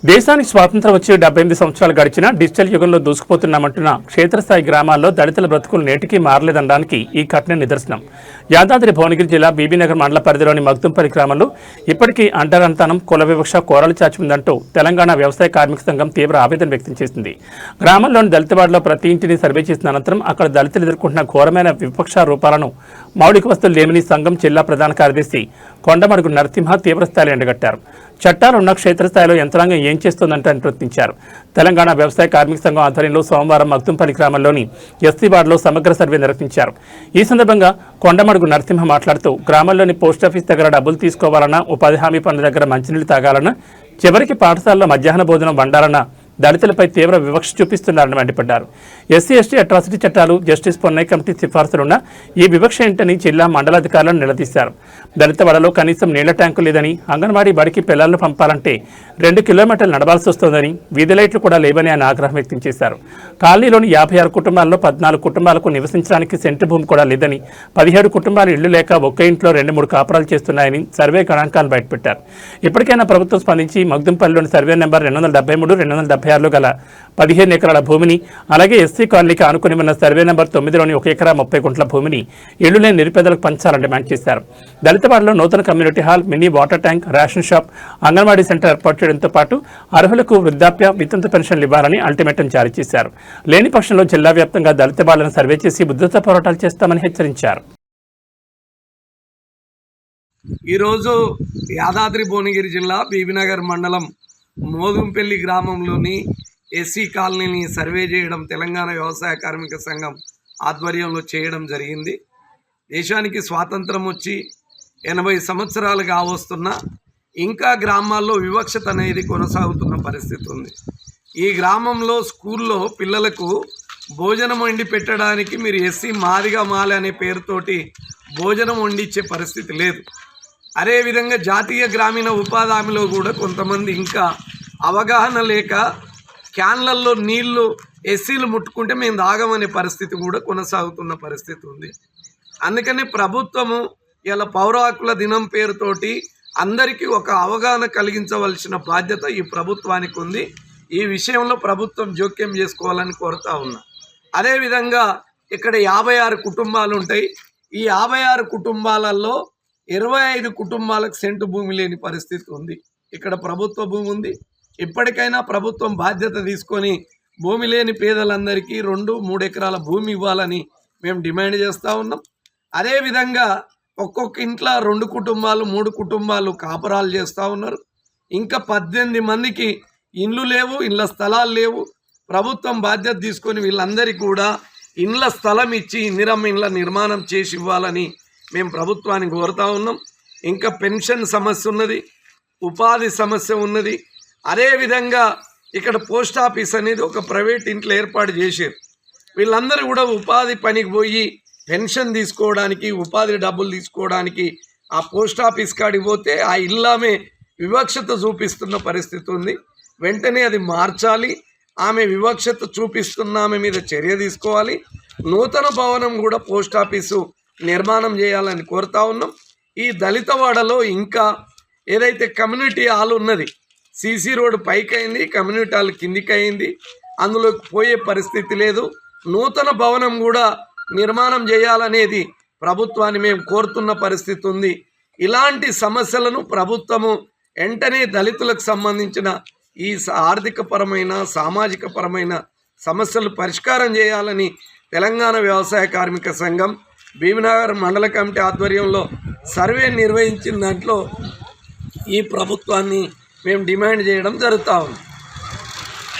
దేశానికి స్వాతంత్రం వచ్చి 78 సంవత్సరాలు గడిచినా డిజిటల్ యుగంలో దూసుకుపోతున్నామంటున్న క్షేత్రస్థాయి గ్రామాల్లో దళితుల బ్రతుకులు నేటికీ మారలేదనడానికి ఈ ఘటన నిదర్శనం. యాదాద్రి భువనగిరి జిల్లా బీబీనగర్ మండల పరిధిలోని మగ్దుంపల్లి గ్రామంలో ఇప్పటికీ అంటరానితనం, కుల వివక్ష కోరలు చాచి ఉందంటూ తెలంగాణ వ్యవసాయ కార్మిక సంఘం తీవ్ర ఆవేదన వ్యక్తం చేసింది. గ్రామంలోని దళితవాడలో ప్రతి ఇంటిని సర్వే చేసిన అనంతరం అక్కడ దళితులు ఎదుర్కొంటున్న ఘోరమైన వివక్ష రూపాలను, మౌలిక వస్తువులు లేమిని సంఘం జిల్లా ప్రధాన కార్యదర్శి కొండమడుగు నరసింహ తీవ్రస్థాయిలో ఎండగట్టారు. చట్టాలున్న క్షేత్రస్థాయిలో యంత్రాంగం ఏం చేస్తోందంటే అని ప్రశ్నించారు. తెలంగాణ వ్యవసాయ కార్మిక సంఘం ఆధ్వర్యంలో సోమవారం మగ్దుంపల్లి గ్రామంలోని ఎస్సీ వార్డులో సమగ్ర సర్వే నిర్వహించారు. ఈ సందర్భంగా కొండమడుగు నరసింహ మాట్లాడుతూ గ్రామంలోని పోస్టాఫీస్ దగ్గర డబ్బులు తీసుకోవాలన్నా, ఉపాధి హామీ పనుల దగ్గర మంచినీళ్లు తాగాలన్నా, చివరికి పాఠశాలలో మధ్యాహ్న భోజనం వండాలన్నా దళితులపై తీవ్ర వివక్ష చూపిస్తున్నారని మండిపడ్డారు. ఎస్సీ ఎస్టీ అట్రాసిటీ చట్టాలు, జస్టిస్ పొన్నై కమిటీ సిఫార్సులున్న ఈ వివక్ష ఏంటని జిల్లా మండలాధికారులను నిలదీశారు. దళిత వాడలో కనీసం నీళ్ల ట్యాంకు లేదని, అంగన్వాడీ బడికి పిల్లలను పంపాలంటే 2 కిలోమీటర్లు నడవాల్సి వస్తోందని, వీధి లైట్లు కూడా లేవని ఆయన ఆగ్రహం వ్యక్తం చేశారు. కాలనీలోని 56 కుటుంబాల్లో 14 కుటుంబాలకు నివసించడానికి సెంటు భూమి కూడా లేదని, 17 కుటుంబాలు ఇళ్లు లేక ఒక్క ఇంట్లో 2-3 కాపురాలు చేస్తున్నాయని సర్వే గణాంకాలు బయటపెట్టారు. ఇప్పటికైనా ప్రభుత్వం స్పందించి మగ్దుంపల్లిలోని సర్వే నెంబర్ 273, 276 గల 15 ఎకరాల భూమిని, అలాగే ఎస్సీ కాలనీకి ఆనుకుని ఉన్న సర్వే నెంబర్ 9లోని 1 ఎకరా 30 గుంట్ల భూమిని ఇళ్లు లేని నిరుపేదలకు పంచాలని డిమాండ్ చేశారు. దళితవాడలో నూతన community hall, mini water tank, ration shop, anganwadi centre ఏర్పాటు చేయడంతో పాటు అర్హులకు వృద్ధాప్య, వితంతు పెన్షన్లు ఇవ్వాలని అల్టిమేటం జారీ చేశారు. లేని పక్షంలో జిల్లా వ్యాప్తంగా దళితవాడలను సర్వే చేసి ఉధృత పోరాటాలు చేస్తామని హెచ్చరించారు. ఈరోజు యాదాద్రి భువనగిరి జిల్లా బీబీనగర్ మండలం మోదుంపల్లి గ్రామంలోని ఎస్సీ కాలనీని సర్వే చేయడం తెలంగాణ వ్యవసాయ కార్మిక సంఘం ఆధ్వర్యంలో చేయడం జరిగింది. దేశానికి స్వాతంత్రం వచ్చి 80 సంవత్సరాలు కావస్తున్నా ఇంకా గ్రామాల్లో వివక్షత అనేది కొనసాగుతున్న పరిస్థితి ఉంది. ఈ గ్రామంలో స్కూల్లో పిల్లలకు భోజనం వండి పెట్టడానికి మీరు ఎస్సీ మాదిగా మాల అనే పేరుతోటి భోజనం వండిచ్చే పరిస్థితి లేదు. అదేవిధంగా జాతీయ గ్రామీణ ఉపాధి హామీలో కూడా కొంతమంది ఇంకా అవగాహన లేక క్యాన్లల్లో నీళ్లు ఎస్సీలు ముట్టుకుంటే మేము తాగమనే పరిస్థితి కూడా కొనసాగుతున్న పరిస్థితి ఉంది. అందుకని ప్రభుత్వము ఇలా పౌర హక్కుల దినం పేరుతోటి అందరికీ ఒక అవగాహన కలిగించవలసిన బాధ్యత ఈ ప్రభుత్వానికి ఉంది. ఈ విషయంలో ప్రభుత్వం జోక్యం చేసుకోవాలని కోరుతా ఉన్నా. అదేవిధంగా ఇక్కడ 56 కుటుంబాలు ఉంటాయి. ఈ 56 కుటుంబాలలో 25 కుటుంబాలకు సెంటు భూమి లేని పరిస్థితి ఉంది. ఇక్కడ ప్రభుత్వ భూమి ఉంది. ఇప్పటికైనా ప్రభుత్వం బాధ్యత తీసుకొని భూమి లేని పేదలందరికీ 2-3 ఎకరాల భూమి ఇవ్వాలని మేము డిమాండ్ చేస్తూ ఉన్నాం. అదేవిధంగా ఒక్కొక్క ఇంట్లో 2 కుటుంబాలు 3 కుటుంబాలు కాపురాలు చేస్తూ ఉన్నారు. ఇంకా 18 మందికి ఇండ్లు లేవు, ఇళ్ళ స్థలాలు లేవు. ప్రభుత్వం బాధ్యత తీసుకొని వీళ్ళందరికీ కూడా ఇండ్ల స్థలం ఇచ్చి ఇందిరమ్మ ఇండ్ల నిర్మాణం చేసి ఇవ్వాలని మేము ప్రభుత్వాన్ని కోరుతా ఉన్నాం. ఇంకా పెన్షన్ సమస్య ఉన్నది, ఉపాధి సమస్య ఉన్నది. అదేవిధంగా ఇక్కడ పోస్ట్ ఆఫీస్ అనేది ఒక ప్రైవేట్ ఇంట్లో ఏర్పాటు చేశారు. వీళ్ళందరూ కూడా ఉపాధి పనికి పోయి పెన్షన్ తీసుకోవడానికి, ఉపాధి డబ్బులు తీసుకోవడానికి ఆ పోస్ట్ ఆఫీస్ కాడికి పోతే ఆ ఇల్లామే వివక్షత చూపిస్తున్న పరిస్థితి ఉంది. వెంటనే అది మార్చాలి. ఆమె వివక్షత చూపిస్తున్న ఆమె మీద చర్య తీసుకోవాలి. నూతన భవనం కూడా పోస్ట్ ఆఫీసు నిర్మాణం చేయాలని కోరుతా ఉన్నాం. ఈ దళితవాడలో ఇంకా ఏదైతే కమ్యూనిటీ హాల్ ఉన్నది, సీసీ రోడ్డు పైకి అయింది, కమ్యూనిటీ హాల్ కిందికి అయింది, అందులోకి పోయే పరిస్థితి లేదు. నూతన భవనం కూడా నిర్మాణం చేయాలనేది ప్రభుత్వాన్ని మేము కోరుతున్న పరిస్థితి ఉంది. ఇలాంటి సమస్యలను ప్రభుత్వము వెంటనే దళితులకు సంబంధించిన ఈ ఆర్థిక పరమైన, సామాజిక పరమైన సమస్యలు పరిష్కారం చేయాలని తెలంగాణ వ్యవసాయ కార్మిక సంఘం బీబీనగర్ మండల కమిటీ ఆధ్వర్యంలో సర్వే నిర్వహించిన దాంట్లో ఈ ప్రభుత్వాన్ని మేము డిమాండ్ చేయడం జరుగుతూ ఉంది.